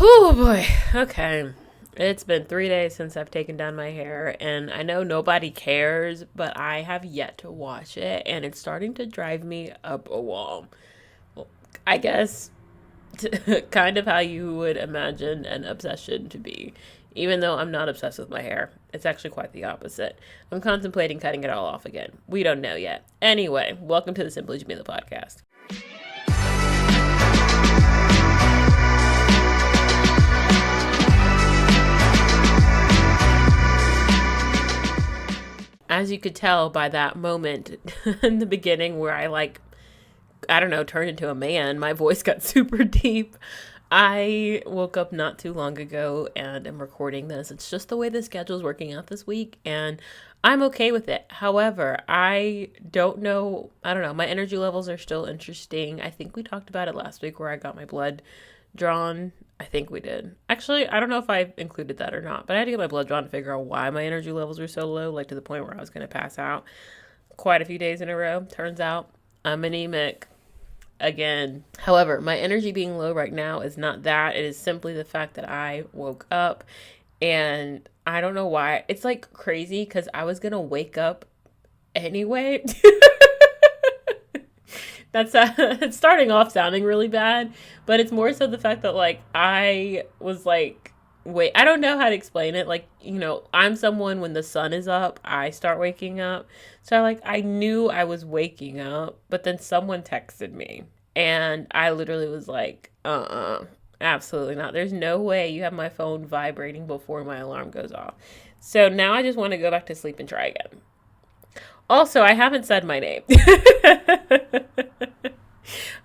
Oh boy. Okay. It's been 3 days since I've taken down my hair, and I know nobody cares, but I have yet to wash it, and it's starting to drive me up a wall. Well, I guess kind of how you would imagine an obsession to be. Even though I'm not obsessed with my hair, it's actually quite the opposite. I'm contemplating cutting it all off again. We don't know yet. Anyway, welcome to the Simply Jamilah podcast. As you could tell by that moment in the beginning where I don't know, turned into a man, my voice got super deep. I woke up not too long ago and am recording this. It's just the way the schedule's working out this week, and I'm okay with it. However, I don't know. My energy levels are still interesting. I think we talked about it last week where I got my blood drawn. I think we did. Actually, I don't know if I included that or not, but I had to get my blood drawn to figure out why my energy levels were so low, like to the point where I was going to pass out quite a few days in a row. Turns out I'm anemic again. However, my energy being low right now is not that. It is simply the fact that I woke up and I don't know why. It's like crazy because I was going to wake up anyway. That's it's starting off sounding really bad, but it's more so the fact that I was wait, I don't know how to explain it. I'm someone when the sun is up, I start waking up. So I knew I was waking up, but then someone texted me and I literally was like, absolutely not. There's no way you have my phone vibrating before my alarm goes off. So now I just want to go back to sleep and try again. Also, I haven't said my name.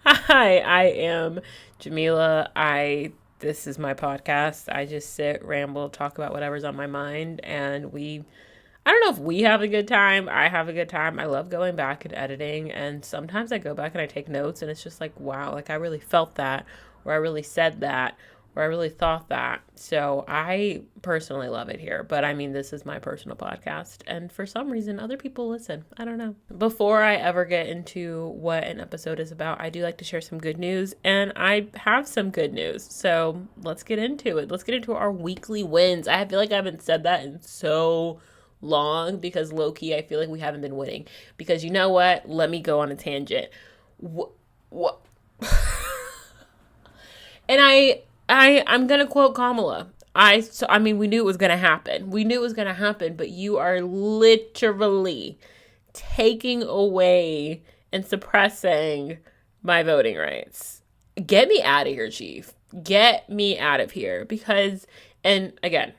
Hi, I am Jamilah. This is my podcast. I just sit, ramble, talk about whatever's on my mind, and I don't know if we have a good time. I have a good time. I love going back and editing, and sometimes I go back and I take notes, and it's just like, wow, I really felt that, or I really said that, or I really thought that. So I personally love it here. But I mean, this is my personal podcast. And for some reason, other people listen. I don't know. Before I ever get into what an episode is about, I do like to share some good news. And I have some good news. So let's get into it. Let's get into our weekly wins. I feel like I haven't said that in so long because low-key, I feel like we haven't been winning. Because you know what? Let me go on a tangent. What? And I'm going to quote Kamala. We knew it was going to happen. We knew it was going to happen, but you are literally taking away and suppressing my voting rights. Get me out of here, Chief. Get me out of here. Because, and again,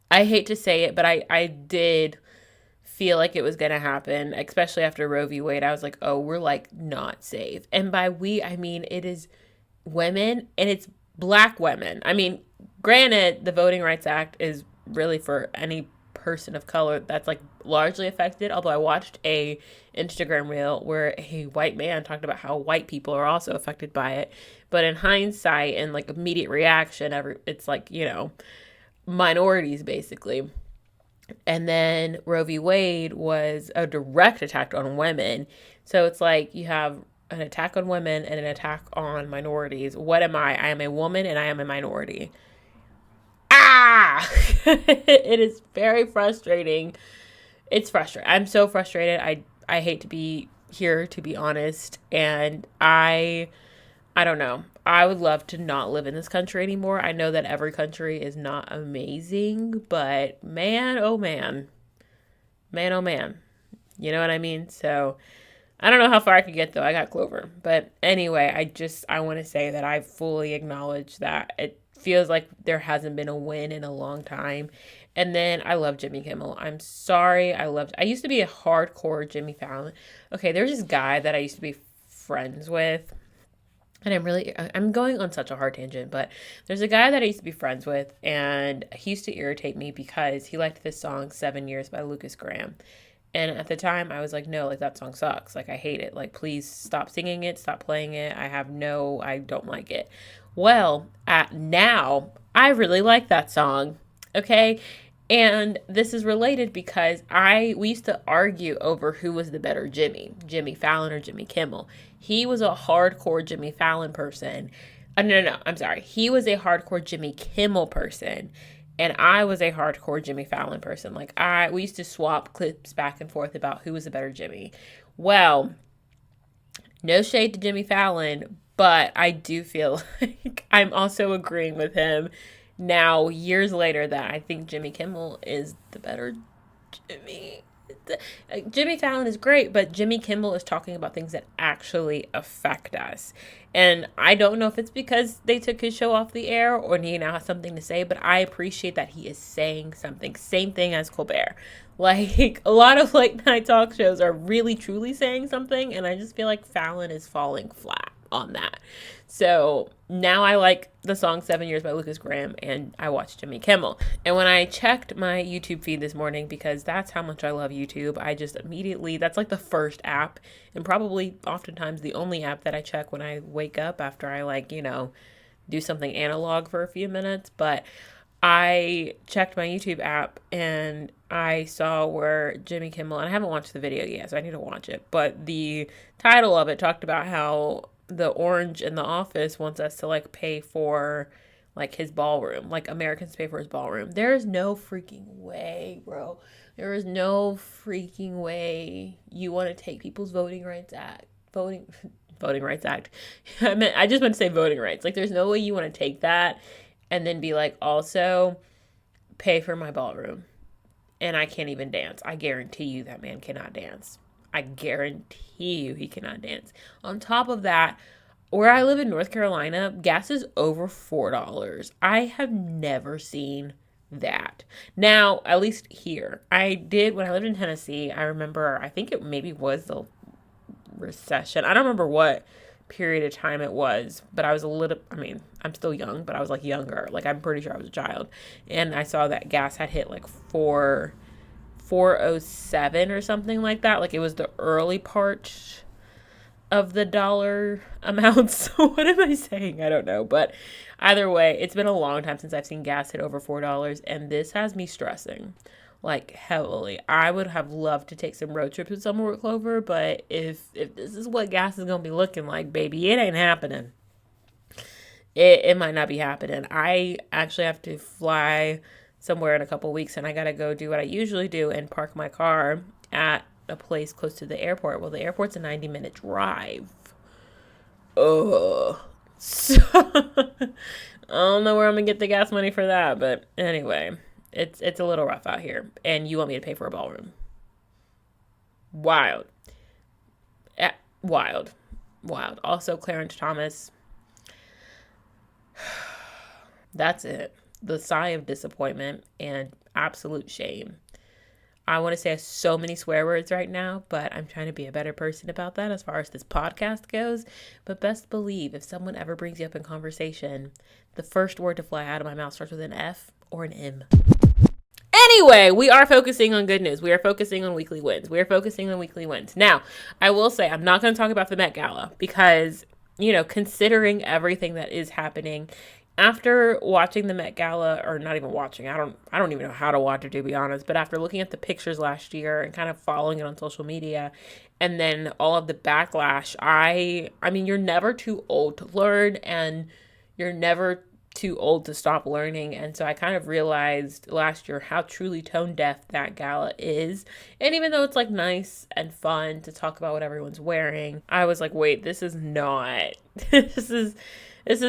I hate to say it, but I did feel like it was going to happen, especially after Roe v. Wade. I was like, oh, we're not safe. And by we, I mean, it is women, and it's Black women. I mean, granted, the Voting Rights Act is really for any person of color that's largely affected. Although I watched a Instagram reel where a white man talked about how white people are also affected by it. But in hindsight and immediate reaction, it's minorities basically. And then Roe v. Wade was a direct attack on women. So it's you have an attack on women and an attack on minorities. What am I? I am a woman and I am a minority. It is very frustrating. It's frustrating. I'm so frustrated. I hate to be here, to be honest. And I don't know. I would love to not live in this country anymore. I know that every country is not amazing, but man, oh man. Man, oh man. You know what I mean? So I don't know how far I could get, though. I got Clover. But anyway, I want to say that I fully acknowledge that it feels like there hasn't been a win in a long time. And then I love Jimmy Kimmel. I'm sorry. I used to be a hardcore Jimmy Fallon. Okay, there's this guy that I used to be friends with. And I'm going on such a hard tangent, but there's a guy that I used to be friends with, and he used to irritate me because he liked this song 7 Years by Lucas Graham. And at the time, I was like, no, that song sucks. I hate it. Please stop singing it. Stop playing it. I don't like it. Well, now, I really like that song. Okay? And this is related because we used to argue over who was the better Jimmy Fallon or Jimmy Kimmel. He was a hardcore Jimmy Fallon person. No, I'm sorry. He was a hardcore Jimmy Kimmel person, and I was a hardcore Jimmy Fallon person. Like we used to swap clips back and forth about who was a better Jimmy. Well, no shade to Jimmy Fallon, but I do feel like I'm also agreeing with him now, years later, that I think Jimmy Kimmel is the better Jimmy. Jimmy Fallon is great, but Jimmy Kimmel is talking about things that actually affect us. And I don't know if it's because they took his show off the air or he now has something to say, but I appreciate that he is saying something. Same thing as Colbert. Like, a lot of late night talk shows are really truly saying something, and I just feel like Fallon is falling flat on that. So now I like the song 7 Years by Lucas Graham, and I watch Jimmy Kimmel. And when I checked my YouTube feed this morning, because that's how much I love YouTube, I just immediately, that's like the first app, and probably oftentimes the only app that I check when I wake up after I do something analog for a few minutes. But I checked my YouTube app and I saw where Jimmy Kimmel, and I haven't watched the video yet, so I need to watch it, but the title of it talked about how the orange in the office wants us to pay for his ballroom, like Americans pay for his ballroom. There is no freaking way, bro. There is no freaking way you want to take people's voting rights act. I just meant to say voting rights. There's no way you want to take that and then be like, also pay for my ballroom. And I can't even dance. I guarantee you that man cannot dance. I guarantee you he cannot dance. On top of that, where I live in North Carolina, gas is over $4. I have never seen that. Now, at least here. I did, when I lived in Tennessee, I remember, I think it maybe was the recession. I don't remember what period of time it was, but I was I'm still young, but I was younger. I'm pretty sure I was a child. And I saw that gas had hit 407 or something like that. It was the early part of the dollar amounts. So what am I saying? I don't know. But either way, it's been a long time since I've seen gas hit over $4, and this has me stressing heavily. I would have loved to take some road trips with Summer with Clover, but if this is what gas is gonna be looking like, baby, it ain't happening. It might not be happening. I actually have to fly somewhere in a couple weeks, and I gotta go do what I usually do and park my car at a place close to the airport. Well, the airport's a 90-minute drive. Ugh. So I don't know where I'm gonna get the gas money for that, but anyway. It's a little rough out here, and you want me to pay for a ballroom. Wild. Wild. Also, Clarence Thomas. That's it. The sigh of disappointment and absolute shame. I want to say so many swear words right now, but I'm trying to be a better person about that as far as this podcast goes. But best believe, if someone ever brings you up in conversation, the first word to fly out of my mouth starts with an F or an M. Anyway, we are focusing on good news. We are focusing on weekly wins. Now, I will say I'm not going to talk about the Met Gala because, considering everything that is happening after watching the Met Gala, or not even watching, I don't even know how to watch it, to be honest, but after looking at the pictures last year and kind of following it on social media and then all of the backlash, I mean, you're never too old to learn, and you're never too old to stop learning. And so I kind of realized last year how truly tone deaf that gala is. And even though it's nice and fun to talk about what everyone's wearing, I was like, wait, this is not, this is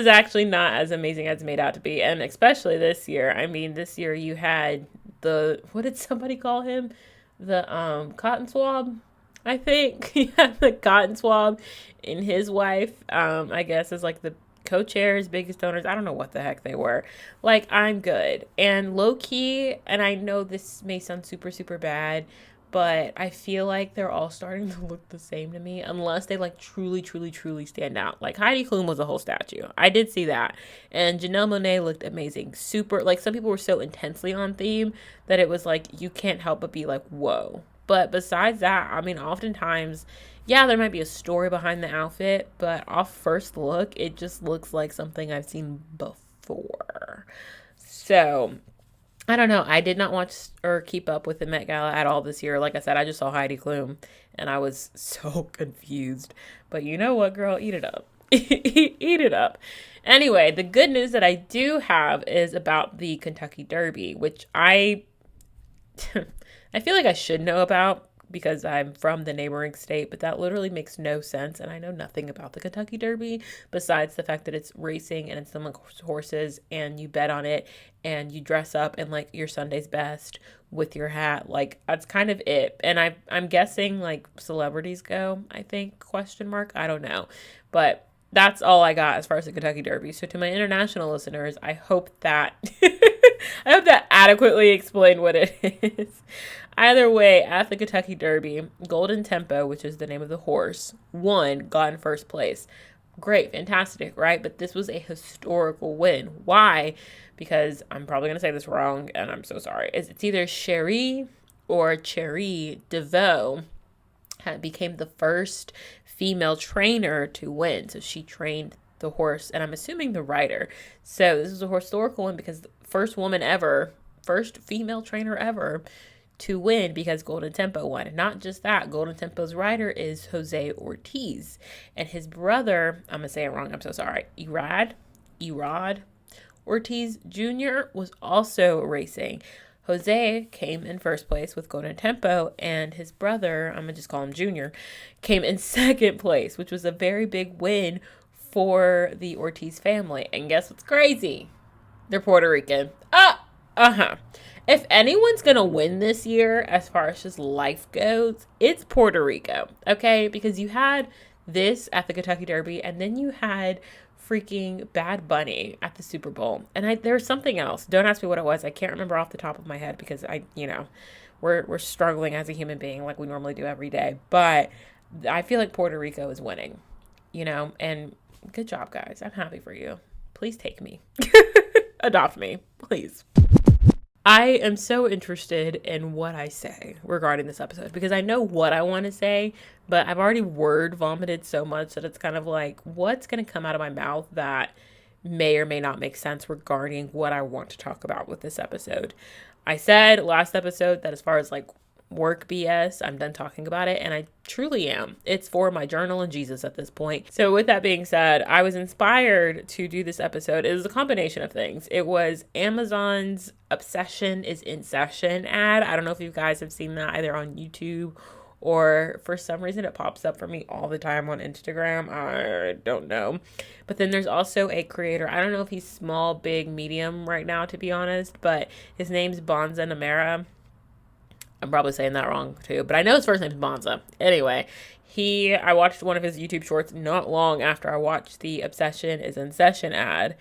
actually not as amazing as it's made out to be. And especially this year. I mean, this year you had what did somebody call him? The cotton swab, I think. He had the cotton swab, and his wife, I guess, is the co-chairs, biggest donors. I don't know what the heck they were. I'm good. And low key, and I know this may sound super, super bad, but I feel like they're all starting to look the same to me, unless they truly, truly, truly stand out. Heidi Klum was a whole statue. I did see that. And Janelle Monáe looked amazing. Super, some people were so intensely on theme that it was you can't help but be whoa. But besides that, I mean, oftentimes, yeah, there might be a story behind the outfit, but off first look, it just looks like something I've seen before. So, I don't know. I did not watch or keep up with the Met Gala at all this year. Like I said, I just saw Heidi Klum, and I was so confused. But you know what, girl? Eat it up. Eat it up. Anyway, the good news that I do have is about the Kentucky Derby, which I I feel like I should know about because I'm from the neighboring state, but that literally makes no sense. And I know nothing about the Kentucky Derby besides the fact that it's racing and it's some horses and you bet on it and you dress up in like your Sunday's best with your hat. Like that's kind of it. And I'm guessing like celebrities go, I think, question mark. I don't know. But that's all I got as far as the Kentucky Derby. So to my international listeners, I hope that I hope that adequately explained what it is. Either way, at the Kentucky Derby, Golden Tempo, which is the name of the horse, got in first place. Great, fantastic, right? But this was a historical win. Why? Because I'm probably going to say this wrong, and I'm so sorry. It's either Cherie or Cherie DeVoe became the first female trainer to win. So she trained the horse, and I'm assuming the rider. So this is a historical one because the first woman ever, first female trainer ever to win because Golden Tempo won. And not just that, Golden Tempo's rider is Jose Ortiz. And his brother, I'm going to say it wrong, I'm so sorry, Erod Ortiz Jr. was also racing. Jose came in first place with Golden Tempo, and his brother, I'm going to just call him Junior, came in second place, which was a very big win for the Ortiz family. And guess what's crazy? They're Puerto Rican. If anyone's going to win this year, as far as just life goes, it's Puerto Rico, okay? Because you had this at the Kentucky Derby, and then you had freaking Bad Bunny at the Super Bowl. And there was something else. Don't ask me what it was. I can't remember off the top of my head because we're struggling as a human being like we normally do every day. But I feel like Puerto Rico is winning, and good job, guys. I'm happy for you. Please take me. Adopt me, please. I am so interested in what I say regarding this episode because I know what I want to say, but I've already word vomited so much that it's kind of like, what's going to come out of my mouth that may or may not make sense regarding what I want to talk about with this episode. I said last episode that as far as like work BS, I'm done talking about it, and I truly am. It's for my journal and Jesus at this point. So with that being said, I was inspired to do this episode. It was a combination of things. It was Amazon's Obsession is in Session ad. I don't know if you guys have seen that either on YouTube or for some reason it pops up for me all the time on Instagram. I don't know. But then there's also a creator. I don't know if he's small, big, medium right now, to be honest, but his name's Bonza Namera. I'm probably saying that wrong too, but I know his first name is Bonza. Anyway, I watched one of his YouTube shorts not long after I watched the Obsession is in Session ad,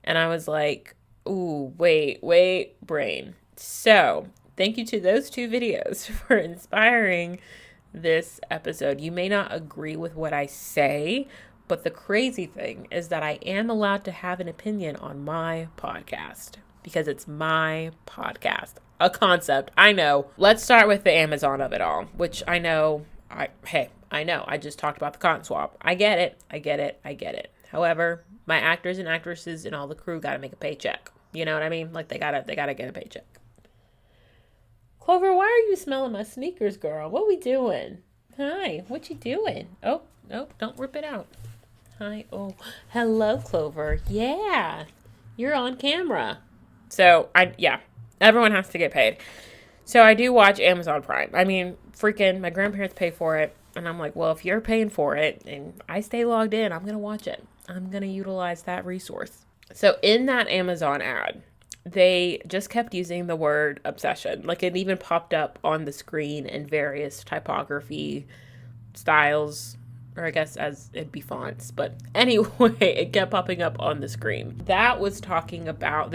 and I was like, ooh, wait, brain. So, thank you to those two videos for inspiring this episode. You may not agree with what I say, but the crazy thing is that I am allowed to have an opinion on my podcast because it's my podcast. A concept, I know. Let's start with the Amazon of it all, which I know. I just talked about the cotton swap. I get it. However, my actors and actresses and all the crew got to make a paycheck. You know what I mean? Like they gotta get a paycheck. Clover, why are you smelling my sneakers, girl? What we doing? Hi, what you doing? Oh, don't rip it out. Hi, oh, hello, Clover. Yeah, you're on camera. So everyone has to get paid. So I do watch Amazon Prime. I mean, freaking my grandparents pay for it. And I'm like, well, if you're paying for it and I stay logged in, I'm going to watch it. I'm going to utilize that resource. So in that Amazon ad, they just kept using the word obsession. Like it even popped up on the screen in various typography styles, or I guess as it'd be fonts. But anyway, it kept popping up on the screen. The ad was talking about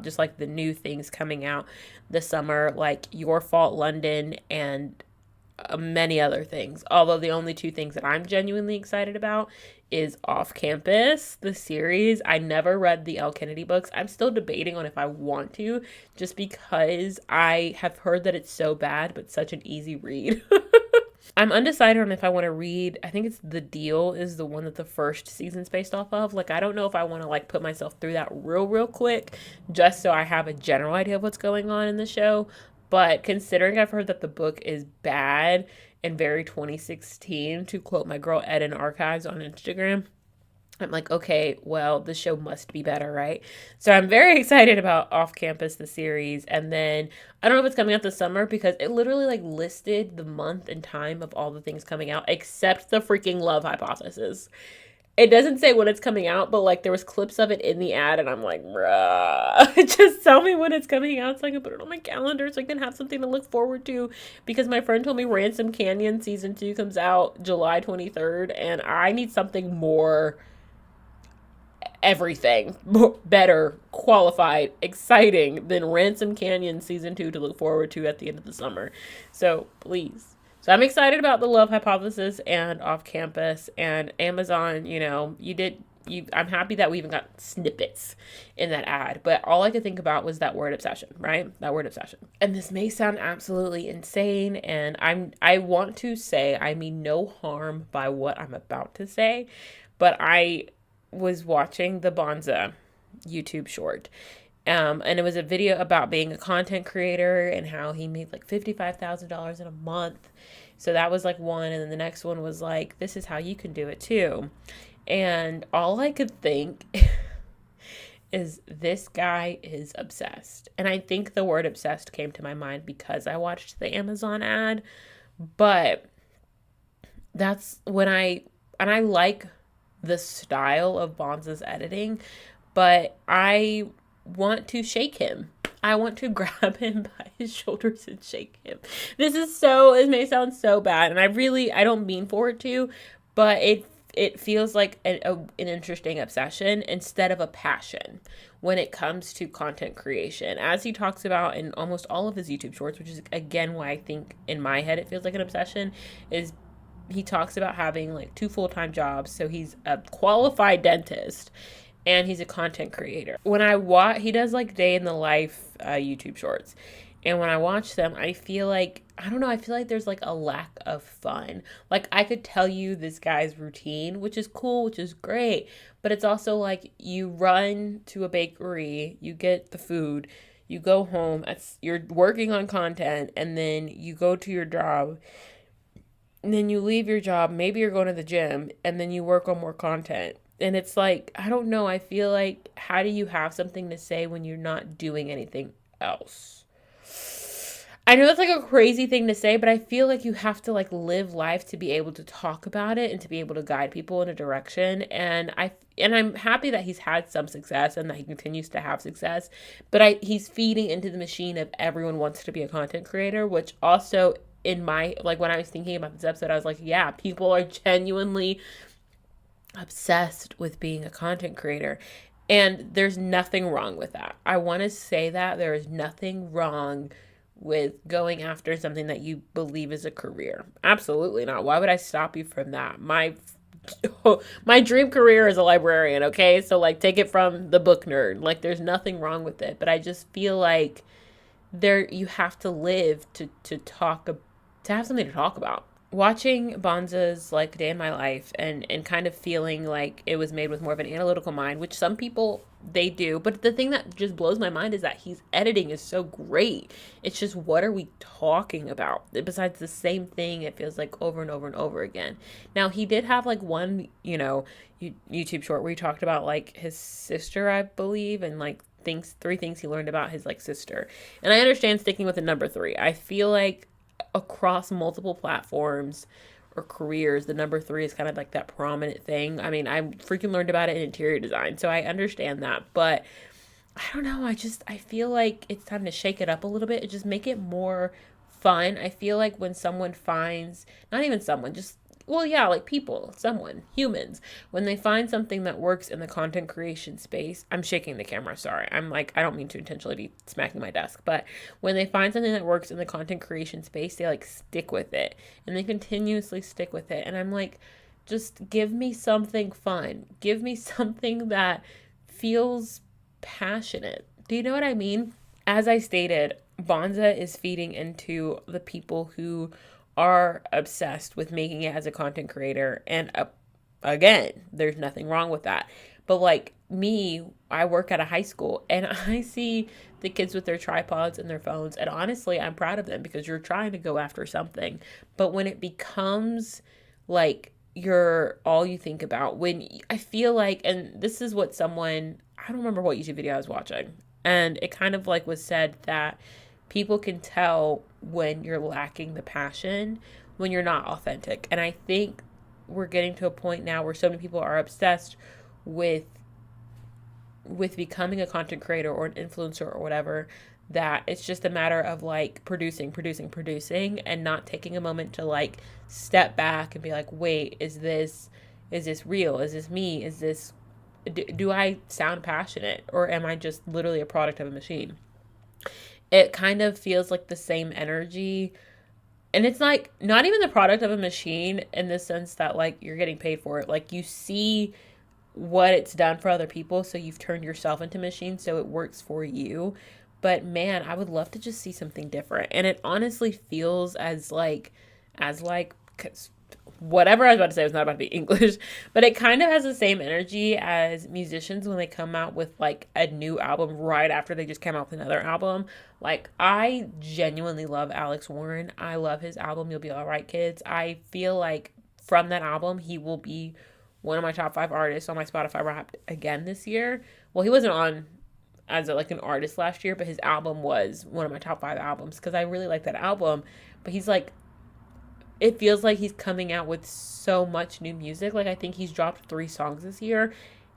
just like the new things coming out this summer, like Your Fault London and many other things. Although the only two things that I'm genuinely excited about is Off Campus, the series. I never read the L. Kennedy books. I'm still debating on if I want to, just because I have heard that it's so bad, but such an easy read. I'm undecided on if I want to read. I think it's The Deal is the one that the first season's based off of. Like, I don't know if I want to like put myself through that real quick, just so I have a general idea of what's going on in the show. But considering I've heard that the book is bad and very 2016, to quote my girl Ed in Archives on Instagram, I'm like, okay, well, the show must be better, right? So I'm very excited about Off Campus, the series. And then I don't know if it's coming out this summer because it literally like listed the month and time of all the things coming out except the freaking Love Hypothesis. It doesn't say when it's coming out, but like there was clips of it in the ad, and I'm like, bruh, just tell me when it's coming out so I can put it on my calendar so I can have something to look forward to. Because my friend told me Ransom Canyon season 2 comes out July 23rd, and I need something more everything better, qualified, exciting than Ransom Canyon season 2 to look forward to at the end of the summer. So please. So I'm excited about the Love Hypothesis and Off Campus and Amazon. I'm happy that we even got snippets in that ad, but all I could think about was that word obsession, right? That word obsession. And this may sound absolutely insane, and I want to say I mean no harm by what I'm about to say, but I was watching the Bonza YouTube short. And it was a video about being a content creator and how he made like $55,000 in a month. So that was like one. And then the next one was like, this is how you can do it too. And all I could think is this guy is obsessed. And I think the word obsessed came to my mind because I watched the Amazon ad. But that's when I like the style of Bonza's editing, but I want to shake him. I want to grab him by his shoulders and shake him. It may sound so bad, and I don't mean for it to, but it feels like an interesting obsession instead of a passion when it comes to content creation. As he talks about in almost all of his YouTube shorts, which is again why I think in my head it feels like an obsession, is he talks about having like 2 full-time jobs. So he's a qualified dentist and he's a content creator. When I watch, he does like day in the life YouTube shorts. And when I watch them, I feel like there's like a lack of fun. Like I could tell you this guy's routine, which is cool, which is great. But it's also like you run to a bakery, you get the food, you go home, you're working on content, and then you go to your job. And then you leave your job, maybe you're going to the gym, and then you work on more content. And it's like, I don't know, I feel like, how do you have something to say when you're not doing anything else? I know that's like a crazy thing to say, but I feel like you have to like live life to be able to talk about it and to be able to guide people in a direction. And I'm happy that he's had some success and that he continues to have success, but he's feeding into the machine of everyone wants to be a content creator, which also in my, like when I was thinking about this episode, I was like, yeah, people are genuinely obsessed with being a content creator. And there's nothing wrong with that. I want to say that there is nothing wrong with going after something that you believe is a career. Absolutely not. Why would I stop you from that? My dream career is a librarian, okay? So like take it from the book nerd. Like there's nothing wrong with it, but I just feel like you have to live to have something to talk about. Watching Bonza's like Day in My Life and kind of feeling like it was made with more of an analytical mind, which some people they do, but the thing that just blows my mind is that his editing is so great. It's just, what are we talking about? Besides the same thing, it feels like over and over and over again. Now he did have like one, YouTube short where he talked about like his sister, I believe, and like 3 things he learned about his like sister. And I understand sticking with the number 3. I feel like across multiple platforms or careers, the number 3 is kind of like that prominent thing. I mean, I freaking learned about it in interior design, so I understand that, but I don't know, I feel like it's time to shake it up a little bit and just make it more fun. I feel like when someone finds, not even someone, just, well, yeah, like people, humans, when they find something that works in the content creation space, I'm shaking the camera, sorry. I'm like, I don't mean to intentionally be smacking my desk, but when they find something that works in the content creation space, they like stick with it and they continuously stick with it. And I'm like, just give me something fun. Give me something that feels passionate. Do you know what I mean? As I stated, Bonza is feeding into the people who are obsessed with making it as a content creator. And again, there's nothing wrong with that. But like me, I work at a high school and I see the kids with their tripods and their phones. And honestly, I'm proud of them because you're trying to go after something. But when it becomes like you're all you think about. When I feel like, and this is what someone, I don't remember what YouTube video I was watching, and it kind of like was said that people can tell when you're lacking the passion, when you're not authentic. And I think we're getting to a point now where so many people are obsessed with becoming a content creator or an influencer or whatever, that it's just a matter of like producing and not taking a moment to like step back and be like, wait, is this real? Is this me? Is this, do I sound passionate, or am I just literally a product of a machine? It kind of feels like the same energy. And it's like not even the product of a machine in the sense that like you're getting paid for it. Like you see what it's done for other people, so you've turned yourself into a machine so it works for you. But man, I would love to just see something different. And it honestly feels as like cause whatever I was about to say was not about to be English, but it kind of has the same energy as musicians when they come out with like a new album right after they just came out with another album. Like I genuinely love Alex Warren. I love his album You'll Be All Right Kids. I feel like from that album he will be one of my top 5 artists on my Spotify Wrapped again this year. Well, he wasn't on as like an artist last year, but his album was one of my top 5 albums because I really like that album. But he's like, it feels like he's coming out with so much new music. Like I think he's dropped 3 songs this year,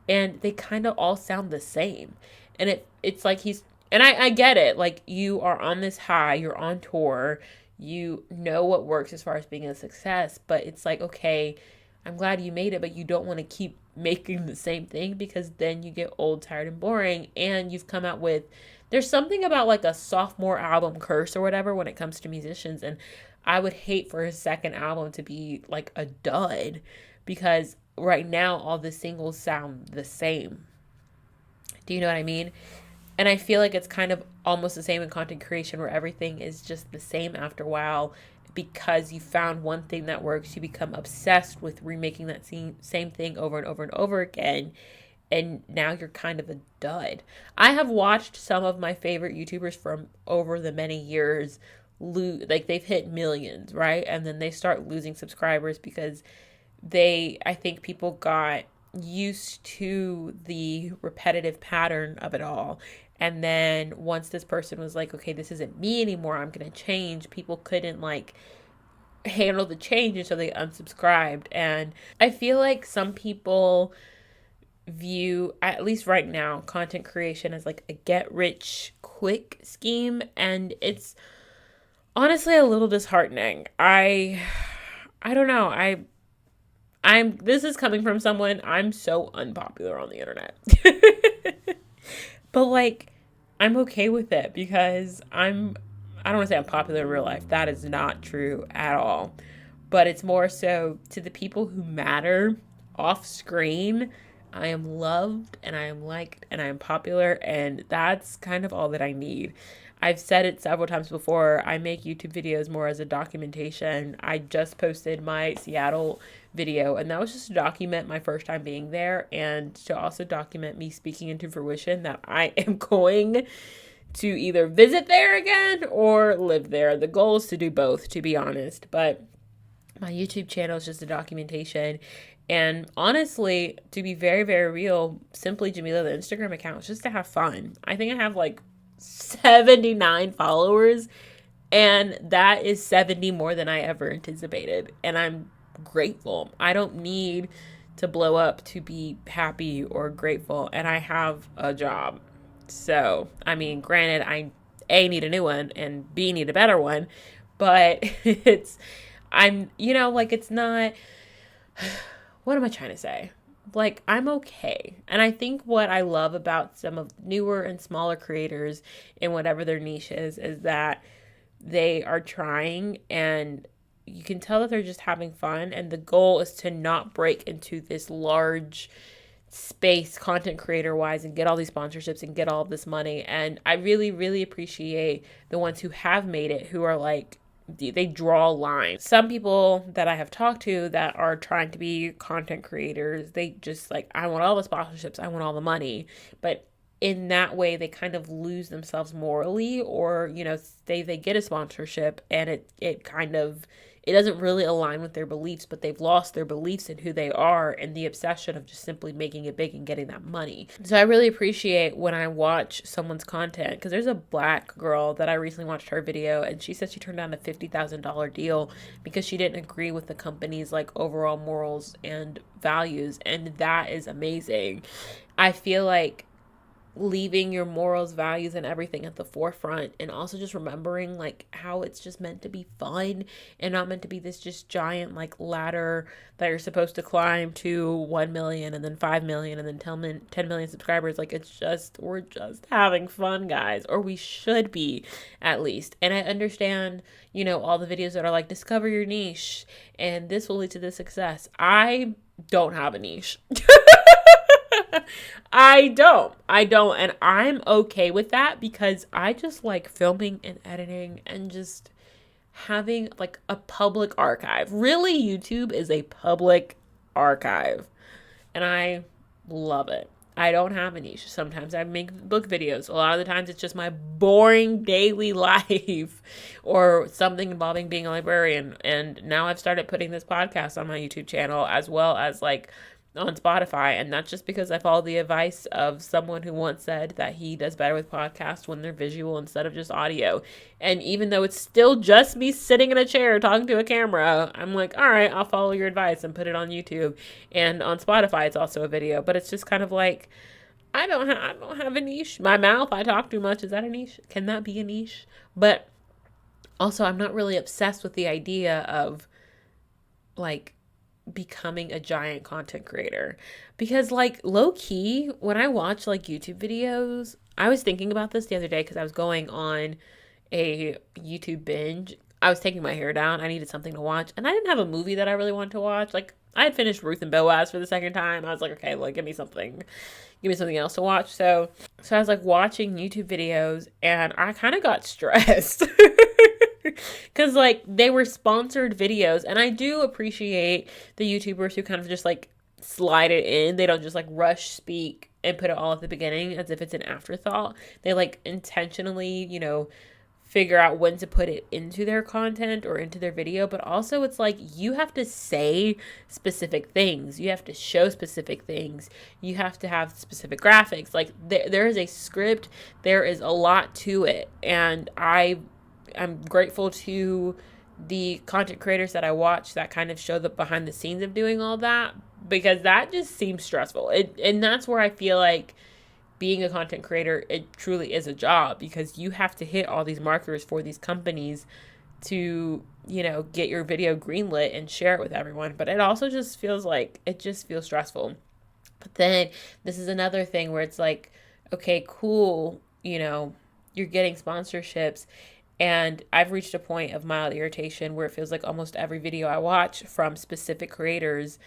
and they kind of all sound the same. And it's like he's, and I get it. Like you are on this high, you're on tour, you know what works as far as being a success, but it's like, okay, I'm glad you made it, but you don't want to keep making the same thing because then you get old, tired, and boring. And you've come out with, there's something about like a sophomore album curse or whatever when it comes to musicians. And I would hate for his second album to be like a dud because right now all the singles sound the same. Do you know what I mean? And I feel like it's kind of almost the same in content creation where everything is just the same after a while because you found one thing that works. You become obsessed with remaking that same thing over and over and over again. And now you're kind of a dud. I have watched some of my favorite YouTubers from over the many years like they've hit millions, right? And then they start losing subscribers because I think people got used to the repetitive pattern of it all. And then once this person was like, okay, this isn't me anymore, I'm going to change, people couldn't like handle the change, and so they unsubscribed. And I feel like some people view, at least right now, content creation as like a get rich quick scheme, and it's honestly a little disheartening. I don't know. I'm this is coming from someone, I'm so unpopular on the internet. But like I'm okay with it because I don't want to say I'm popular in real life. That is not true at all. But it's more so to the people who matter off screen. I am loved and I am liked and I am popular, and that's kind of all that I need. I've said it several times before. I make YouTube videos more as a documentation. I just posted my Seattle video, and that was just to document my first time being there and to also document me speaking into fruition that I am going to either visit there again or live there. The goal is to do both, to be honest. But my YouTube channel is just a documentation. And honestly, to be very, very real, Simply Jamilah, the Instagram account, is just to have fun. I think I have like 79 followers, and that is 70 more than I ever anticipated. And I'm grateful. I don't need to blow up to be happy or grateful. And I have a job. So, I mean, granted, I A, need a new one, and B, need a better one. But like it's not, what am I trying to say? Like, I'm okay. And I think what I love about some of newer and smaller creators in whatever their niche is that they are trying, and you can tell that they're just having fun. And the goal is to not break into this large space content creator wise and get all these sponsorships and get all of this money. And I really, really appreciate the ones who have made it, who are like, they draw lines. Some people that I have talked to that are trying to be content creators, they just like, I want all the sponsorships, I want all the money. But in that way, they kind of lose themselves morally, or, they get a sponsorship and it kind of it doesn't really align with their beliefs, but they've lost their beliefs in who they are and the obsession of just simply making it big and getting that money. So I really appreciate when I watch someone's content, because there's a Black girl that I recently watched her video, and she said she turned down a $50,000 deal because she didn't agree with the company's like overall morals and values, and that is amazing. I feel like leaving your morals, values, and everything at the forefront, and also just remembering like how it's just meant to be fun and not meant to be this just giant like ladder that you're supposed to climb to 1 million and then 5 million and then 10 million subscribers. Like, it's just, we're just having fun, guys, or we should be, at least. And I understand, you know, all the videos that are like, discover your niche and this will lead to this success. I don't have a niche. I don't. And I'm okay with that because I just like filming and editing and just having like a public archive. Really, YouTube is a public archive and I love it. I don't have a niche. Sometimes I make book videos. A lot of the times it's just my boring daily life or something involving being a librarian. And now I've started putting this podcast on my YouTube channel as well as like on Spotify, and that's just because I followed the advice of someone who once said that he does better with podcasts when they're visual instead of just audio. And even though it's still just me sitting in a chair talking to a camera, I'm like, all right, I'll follow your advice and put it on YouTube. And on Spotify, it's also a video, but it's just kind of like, I don't have a niche. My mouth, I talk too much. Is that a niche? Can that be a niche? But also, I'm not really obsessed with the idea of like becoming a giant content creator, because like low key when I watch like YouTube videos, I was thinking about this the other day because I was going on a YouTube binge. I was taking my hair down. I needed something to watch, and I didn't have a movie that I really wanted to watch. Like, I had finished Ruth and Boaz for the second time. I was like, okay, like give me something else to watch. So I was like watching YouTube videos, and I kind of got stressed because like they were sponsored videos, and I do appreciate the YouTubers who kind of just like slide it in. They don't just like rush speak and put it all at the beginning as if it's an afterthought. They like intentionally, you know, figure out when to put it into their content or into their video. But also it's like you have to say specific things, you have to show specific things, you have to have specific graphics. Like there is a script, there is a lot to it, and I'm grateful to the content creators that I watch that kind of show the behind the scenes of doing all that, because that just seems stressful. And that's where I feel like being a content creator, it truly is a job, because you have to hit all these markers for these companies to, you know, get your video greenlit and share it with everyone. But it also just feels like, it just feels stressful. But then this is another thing where it's like, okay, cool, you know, you're getting sponsorships. And I've reached a point of mild irritation where it feels like almost every video I watch from specific creators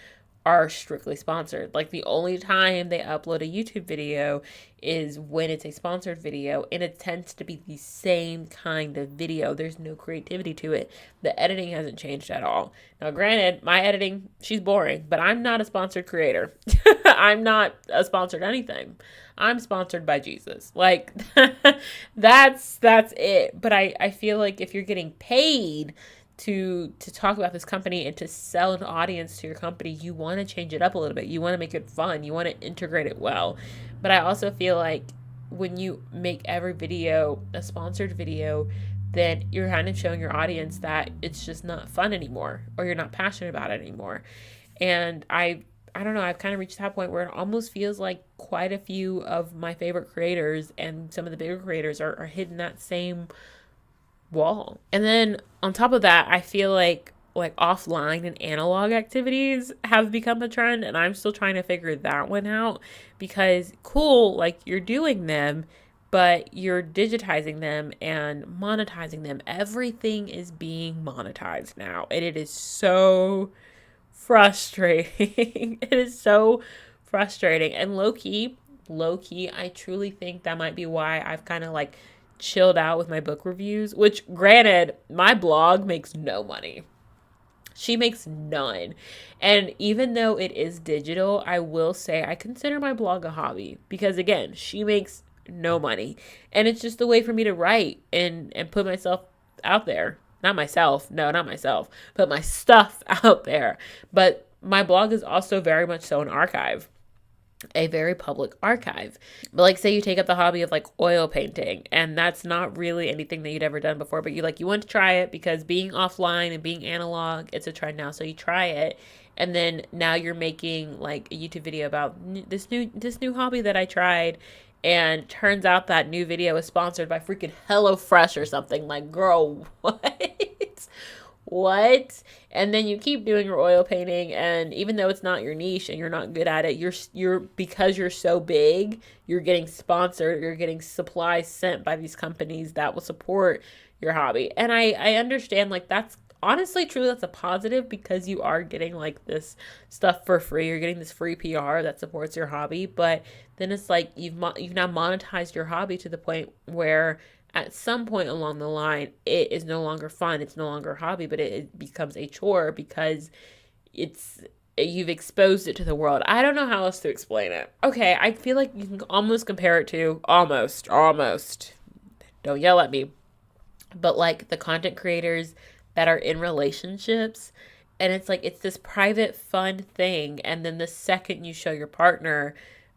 are strictly sponsored. Like the only time they upload a YouTube video is when it's a sponsored video, and it tends to be the same kind of video. There's no creativity to it. The editing hasn't changed at all. Now, granted, my editing, she's boring, but I'm not a sponsored creator. I'm not a sponsored anything. I'm sponsored by Jesus. Like that's it. But I feel like if you're getting paid to talk about this company and to sell an audience to your company, you want to change it up a little bit. You want to make it fun. You want to integrate it well. But I also feel like when you make every video a sponsored video, then you're kind of showing your audience that it's just not fun anymore, or you're not passionate about it anymore. And I don't know, I've kind of reached that point where it almost feels like quite a few of my favorite creators and some of the bigger creators are hitting that same wall. And then on top of that, I feel like offline and analog activities have become a trend, and I'm still trying to figure that one out, because cool, like you're doing them, but you're digitizing them and monetizing them. Everything is being monetized now, and it is so frustrating. It is so frustrating. And low key, I truly think that might be why I've kind of like chilled out with my book reviews, which granted, my blog makes no money. She makes none. And even though it is digital, I will say I consider my blog a hobby, because again, she makes no money. And it's just a way for me to write and put myself out there. not myself, no, not myself, put my stuff out there. But my blog is also very much so an archive, a very public archive. But like, say you take up the hobby of like oil painting, and that's not really anything that you'd ever done before, but you want to try it because being offline and being analog, it's a trend now. So you try it, and then now you're making like a YouTube video about this new hobby that I tried, and turns out that new video is sponsored by freaking HelloFresh or something. Like, girl, what? What? And then you keep doing your oil painting, and even though it's not your niche and you're not good at it, you're because you're so big, you're getting sponsored, you're getting supplies sent by these companies that will support your hobby. And I understand, like, that's honestly truly, that's a positive, because you are getting like this stuff for free. You're getting this free PR that supports your hobby. But then it's like you've now monetized your hobby to the point where at some point along the line, it is no longer fun. It's no longer a hobby, but it becomes a chore because you've exposed it to the world. I don't know how else to explain it. Okay, I feel like you can almost compare it to almost. Don't yell at me. But like the content creators that are in relationships, and it's like it's this private fun thing, and then the second you show your partner,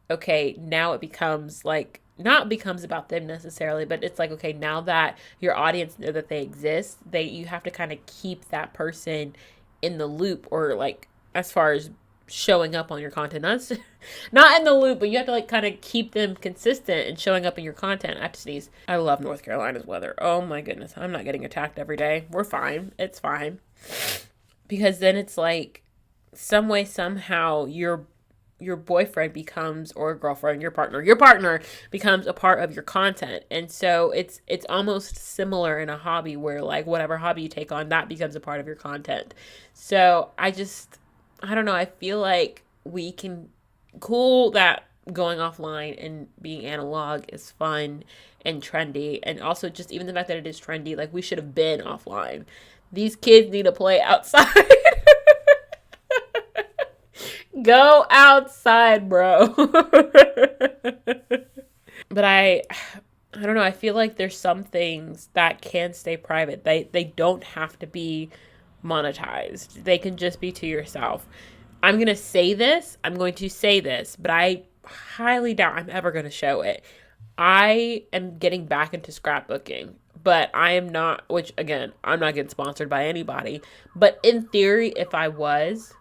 okay, now it becomes like, not becomes about them necessarily, but it's like, okay, now that your audience know that they exist, you have to kind of keep that person in the loop, or like as far as showing up on your content, not in the loop, but you have to like kind of keep them consistent and showing up in your content. I have to sneeze. I love North Carolina's weather. Oh my goodness, I'm not getting attacked every day. We're fine. It's fine. Because then it's like some way, somehow your boyfriend becomes, or girlfriend, your partner becomes a part of your content. And so it's almost similar in a hobby where like whatever hobby you take on, that becomes a part of your content. So I don't know. I feel like cool that going offline and being analog is fun and trendy. And also just even the fact that it is trendy, like we should have been offline. These kids need to play outside. Go outside, bro. But I don't know. I feel like there's some things that can stay private. They don't have to be monetized. They can just be to yourself. I'm going to say this, but I highly doubt I'm ever going to show it. I am getting back into scrapbooking, but I am not, which again, I'm not getting sponsored by anybody. But in theory, if I was,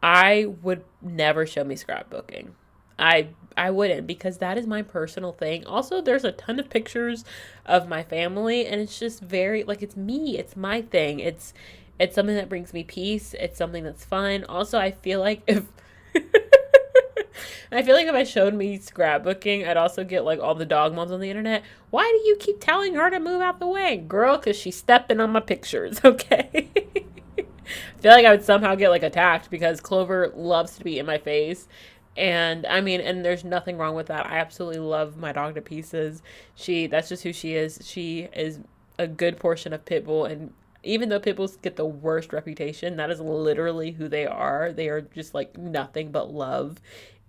I would never show me scrapbooking. I wouldn't, because that is my personal thing. Also, there's a ton of pictures of my family, and it's just very like, it's me, it's my thing. It's something that brings me peace. It's something that's fun. Also, I feel like if I showed me scrapbooking, I'd also get like all the dog moms on the internet. Why do you keep telling her to move out the way? Girl, because she's stepping on my pictures, okay? I feel like I would somehow get like attacked because Clover loves to be in my face. And I mean, and there's nothing wrong with that. I absolutely love my dog to pieces. That's just who she is. She is a good portion of Pitbull. And even though Pitbulls get the worst reputation, that is literally who they are. They are just like nothing but love.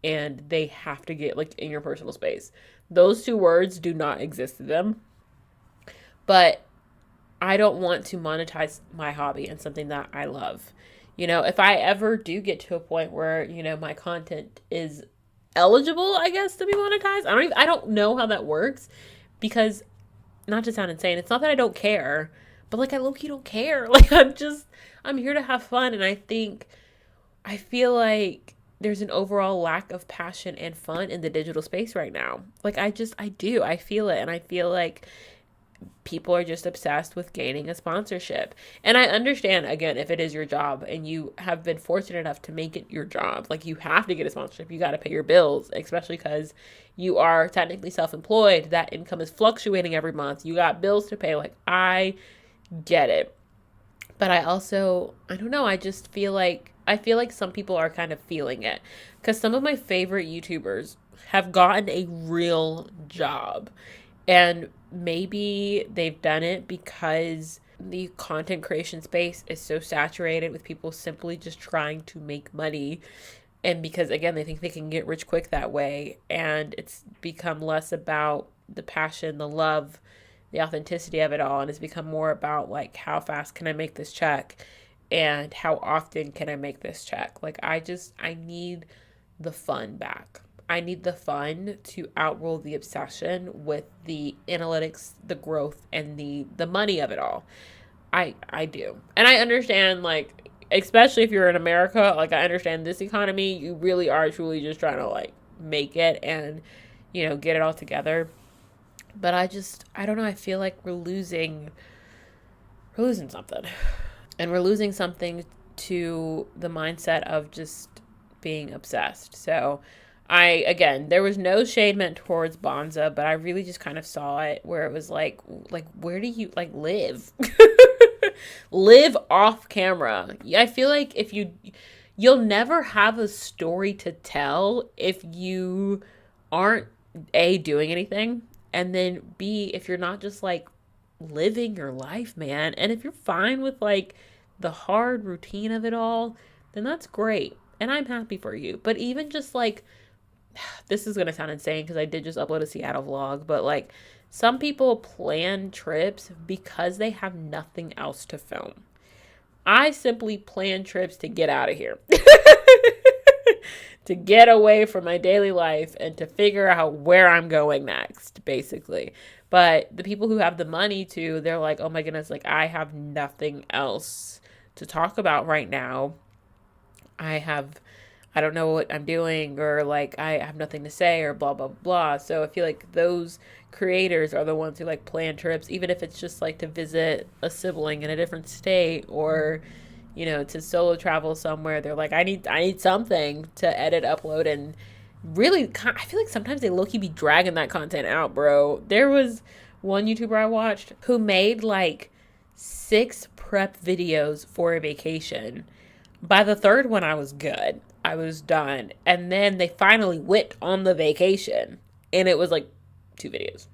And they have to get like in your personal space. Those two words do not exist to them. But I don't want to monetize my hobby and something that I love. If I ever do get to a point where, my content is eligible, I guess, to be monetized, I don't know how that works, because, not to sound insane, it's not that I don't care, but like I low-key don't care. Like I'm here to have fun. And I feel like there's an overall lack of passion and fun in the digital space right now. Like I do, I feel it. And I feel like people are just obsessed with gaining a sponsorship. And I understand, again, if it is your job and you have been fortunate enough to make it your job, like you have to get a sponsorship, you got to pay your bills, especially because you are technically self-employed. That income is fluctuating every month. You got bills to pay. Like, I get it. But I don't know, I feel like some people are kind of feeling it, because some of my favorite YouTubers have gotten a real job. And maybe they've done it because the content creation space is so saturated with people simply just trying to make money. And because, again, they think they can get rich quick that way. And it's become less about the passion, the love, the authenticity of it all. And it's become more about, like, how fast can I make this check? And how often can I make this check? Like, I need the fun back. I need the fun to outrule the obsession with the analytics, the growth, and the money of it all. I do. And I understand, like, especially if you're in America, like, I understand this economy, you really are truly just trying to, like, make it and, get it all together. But I don't know, I feel like we're losing something. And we're losing something to the mindset of just being obsessed. So again, there was no shade meant towards Bonza, but I really just kind of saw it where it was like, where do you, like, live? Live off camera. I feel like you'll never have a story to tell if you aren't A, doing anything, and then B, if you're not just, like, living your life, man. And if you're fine with, like, the hard routine of it all, then that's great. And I'm happy for you. But even just, like, this is going to sound insane because I did just upload a Seattle vlog, but, like, some people plan trips because they have nothing else to film. I simply plan trips to get out of here. To get away from my daily life and to figure out where I'm going next, basically. But the people who have the money they're like, oh my goodness, like, I have nothing else to talk about right now. I don't know what I'm doing, or, like, I have nothing to say, or blah, blah, blah. So I feel like those creators are the ones who, like, plan trips, even if it's just, like, to visit a sibling in a different state, or, to solo travel somewhere. They're like, I need something to edit, upload, and really, I feel like sometimes they low-key be dragging that content out, bro. There was one YouTuber I watched who made, like, 6 prep videos for a vacation. By the third one, I was good. I was done. And then they finally went on the vacation, and it was, like, 2 videos.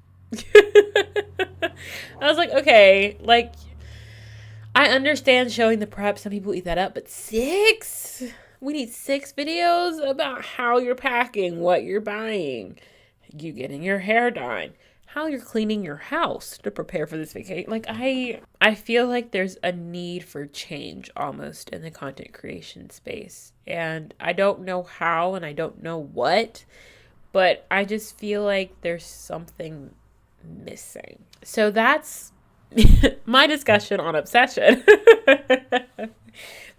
I was like, okay, like, I understand showing the prep. Some people eat that up, but 6? We need 6 videos about how you're packing, what you're buying, you getting your hair done, how you're cleaning your house to prepare for this vacation. Like, I feel like there's a need for change almost in the content creation space. And I don't know how, and I don't know what, but I just feel like there's something missing. So that's my discussion on obsession.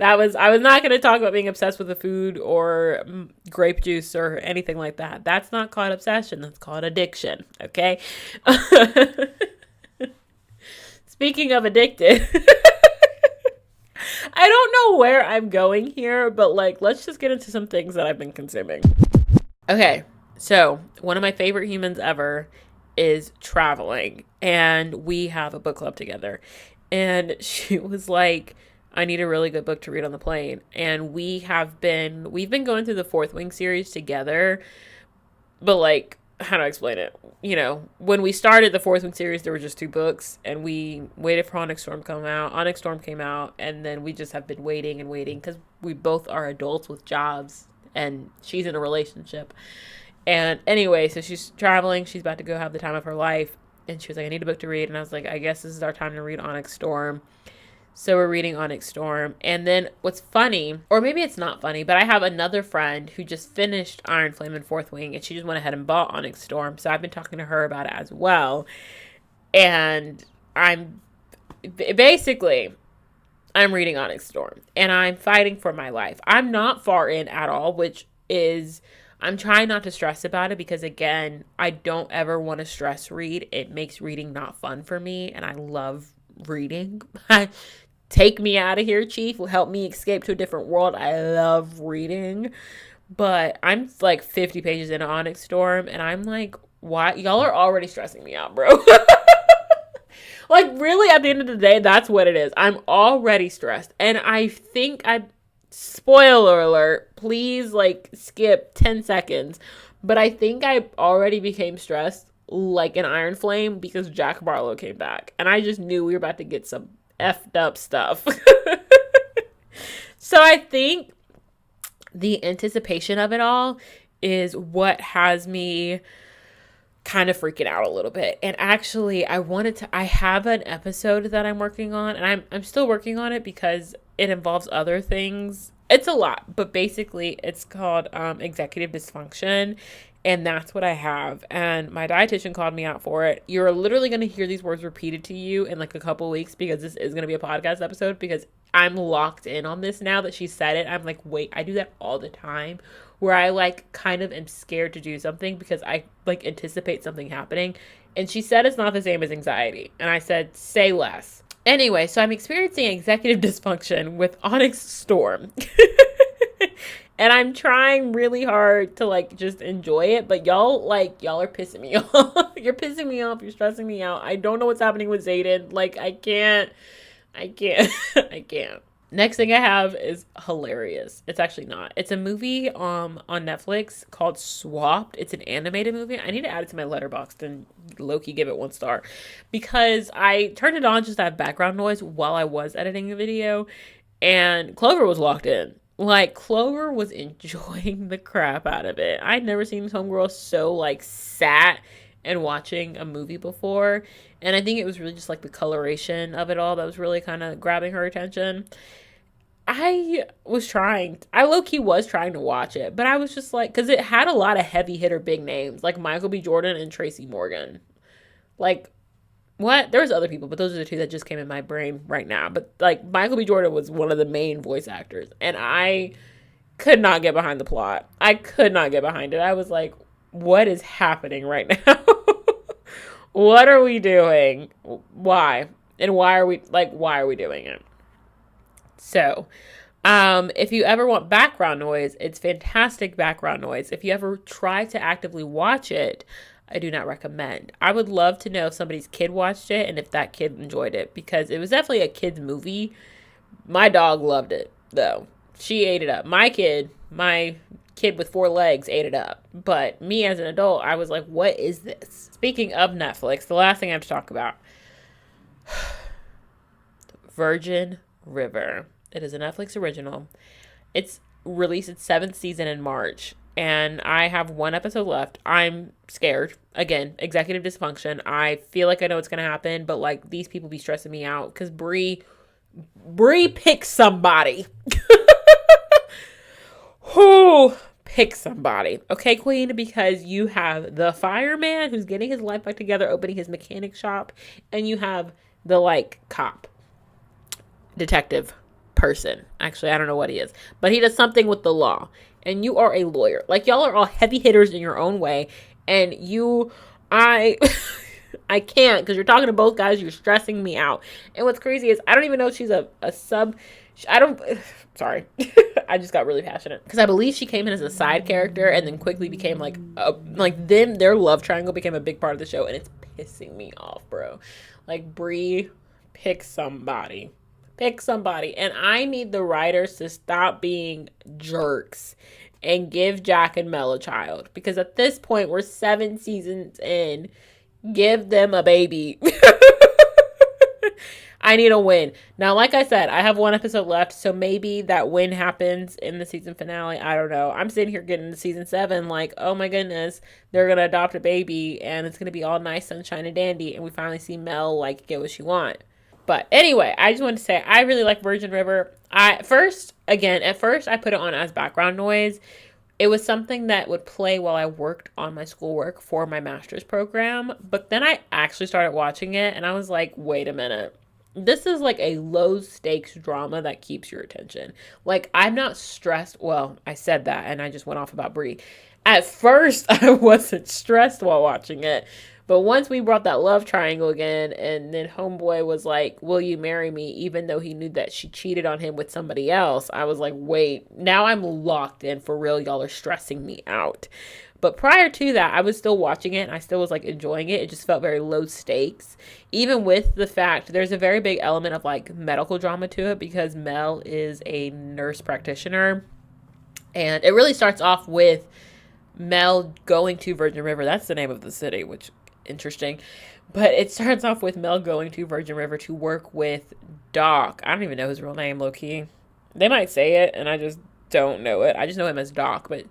I was not going to talk about being obsessed with the food or grape juice or anything like that. That's not called obsession. That's called addiction. Okay. Speaking of addicted, I don't know where I'm going here, but, like, let's just get into some things that I've been consuming. Okay. So one of my favorite humans ever is traveling, and we have a book club together, and she was like, I need a really good book to read on the plane. And we've been going through the Fourth Wing series together, but, like, how do I explain it? When we started the Fourth Wing series, there were just 2 books, and we waited for Onyx Storm to come out. Onyx Storm came out, and then we just have been waiting and waiting because we both are adults with jobs, and she's in a relationship. And anyway, so she's traveling. She's about to go have the time of her life. And she was like, I need a book to read. And I was like, I guess this is our time to read Onyx Storm. So we're reading Onyx Storm. And then what's funny, or maybe it's not funny, but I have another friend who just finished Iron Flame and Fourth Wing, and she just went ahead and bought Onyx Storm. So I've been talking to her about it as well. And I'm reading Onyx Storm, and I'm fighting for my life. I'm not far in at all, which is, I'm trying not to stress about it because, again, I don't ever want to stress read. It makes reading not fun for me, and I love reading. Take me out of here, Chief. Help me escape to a different world. I love reading. But I'm, like, 50 pages into Onyx Storm, and I'm like, why? Y'all are already stressing me out, bro. Like, really, at the end of the day, that's what it is. I'm already stressed. And I think spoiler alert, please, like, skip 10 seconds. But I think I already became stressed, like, in Iron Flame, because Jack Barlow came back. And I just knew we were about to get some effed up stuff. So I think the anticipation of it all is what has me kind of freaking out a little bit. And actually, I have an episode that I'm working on, and I'm still working on it because it involves other things. It's a lot, but basically it's called executive dysfunction, and that's what I have. And my dietitian called me out for it. You're literally going to hear these words repeated to you in like a couple weeks, because this is going to be a podcast episode, because I'm locked in on this now that she said it. I'm like, wait, I do that all the time, where I like kind of am scared to do something because I like anticipate something happening. And she said it's not the same as anxiety. And I said, say less. Anyway, so I'm experiencing executive dysfunction with Onyx Storm. And I'm trying really hard to like just enjoy it, but y'all are pissing me off. You're pissing me off. You're stressing me out. I don't know what's happening with Zayden. Like I can't. I can't. Next thing I have is hilarious. It's actually not. It's a movie on Netflix called Swapped. It's an animated movie. I need to add it to my Letterboxd and low-key give it 1 star, because I turned it on just to have background noise while I was editing the video, and Clover was locked in. Like, Clover was enjoying the crap out of it. I'd never seen this homegirl so like sat and watching a movie before. And I think it was really just like the coloration of it all that was really kind of grabbing her attention. I low-key was trying to watch it, but I was just like, because it had a lot of heavy hitter big names, like Michael B. Jordan and Tracy Morgan. Like, what? There was other people, but those are the two that just came in my brain right now. But like, Michael B. Jordan was one of the main voice actors, and I could not get behind the plot. I could not get behind it. I was like, what is happening right now? What are we doing? Why? And why are we doing it? So, if you ever want background noise, it's fantastic background noise. If you ever try to actively watch it, I do not recommend. I would love to know if somebody's kid watched it and if that kid enjoyed it, because it was definitely a kid's movie. My dog loved it, though. She ate it up. My kid with 4 legs ate it up. But me as an adult, I was like, what is this? Speaking of Netflix, the last thing I have to talk about. Virgin River. It is a Netflix original. It's released its 7th season in March, and I have 1 episode left. I'm scared. Again, executive dysfunction. I feel like I know what's going to happen, but like, these people be stressing me out because Bree picks somebody. Who pick somebody? Okay, Queen, because you have the fireman who's getting his life back together, opening his mechanic shop, and you have the like cop, detective person. Actually, I don't know what he is, but he does something with the law, and you are a lawyer. Like, y'all are all heavy hitters in your own way, and I can't, because you're talking to both guys. You're stressing me out. And what's crazy is I don't even know if she's a sub. Sorry. I just got really passionate because I believe she came in as a side character and then quickly became like their love triangle became a big part of the show, and it's pissing me off, bro. Like, Bree, pick somebody, and I need the writers to stop being jerks and give Jack and Mel a child, because at this point we're 7 seasons in. Give them a baby. I need a win. Now, like I said, I have 1 episode left, so maybe that win happens in the season finale. I don't know. I'm sitting here getting to season 7 like, oh my goodness, they're going to adopt a baby, and it's going to be all nice, sunshine, and dandy, and we finally see Mel, like, get what she wants. But anyway, I just wanted to say, I really like Virgin River. At first I put it on as background noise. It was something that would play while I worked on my schoolwork for my master's program. But then I actually started watching it, and I was like, wait a minute. This is like a low stakes drama that keeps your attention. Like, I'm not stressed. Well, I said that and I just went off about Brie. At first, I wasn't stressed while watching it. But once we brought that love triangle again, and then homeboy was like, will you marry me? Even though he knew that she cheated on him with somebody else, I was like, wait, now I'm locked in for real. Y'all are stressing me out. But prior to that, I was still watching it, and I still was like enjoying it. It just felt very low stakes, even with the fact there's a very big element of like medical drama to it, because Mel is a nurse practitioner. And it really starts off with Mel going to Virgin River. That's the name of the city, which interesting. But it starts off with Mel going to Virgin River to work with Doc. I don't even know his real name, low key. They might say it, and I just don't know it. I just know him as Doc, but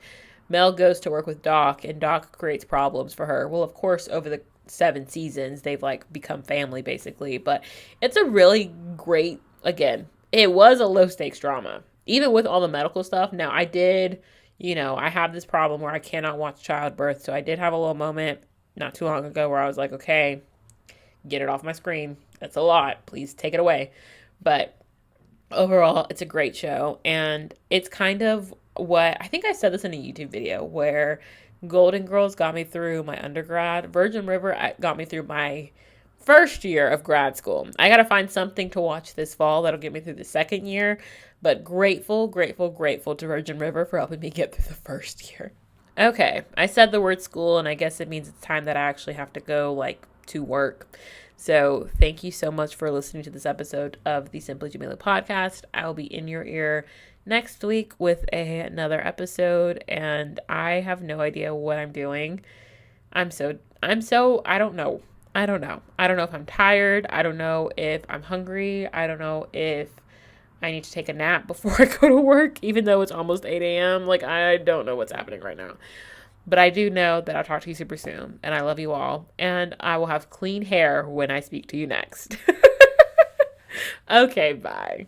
Mel goes to work with Doc, and Doc creates problems for her. Well, of course, over the 7 seasons, they've like become family basically, but it's a really great, again, it was a low stakes drama, even with all the medical stuff. Now, I did, I have this problem where I cannot watch childbirth, so I did have a little moment not too long ago where I was like, okay, get it off my screen. That's a lot. Please take it away. But overall, it's a great show. And it's kind of what I think I said this in a YouTube video where Golden Girls got me through my undergrad. Virgin River got me through my first year of grad school. I got to find something to watch this fall that'll get me through the second year. But grateful, grateful, grateful to Virgin River for helping me get through the first year. Okay, I said the word school, and I guess it means it's time that I actually have to go, to work. So thank you so much for listening to this episode of the Simply Jamilah podcast. I will be in your ear next week with another episode, and I have no idea what I'm doing. I don't know. I don't know. I don't know if I'm tired. I don't know if I'm hungry. I don't know if I need to take a nap before I go to work, even though it's almost 8 a.m. I don't know what's happening right now. But I do know that I'll talk to you super soon, and I love you all, and I will have clean hair when I speak to you next. Okay, bye.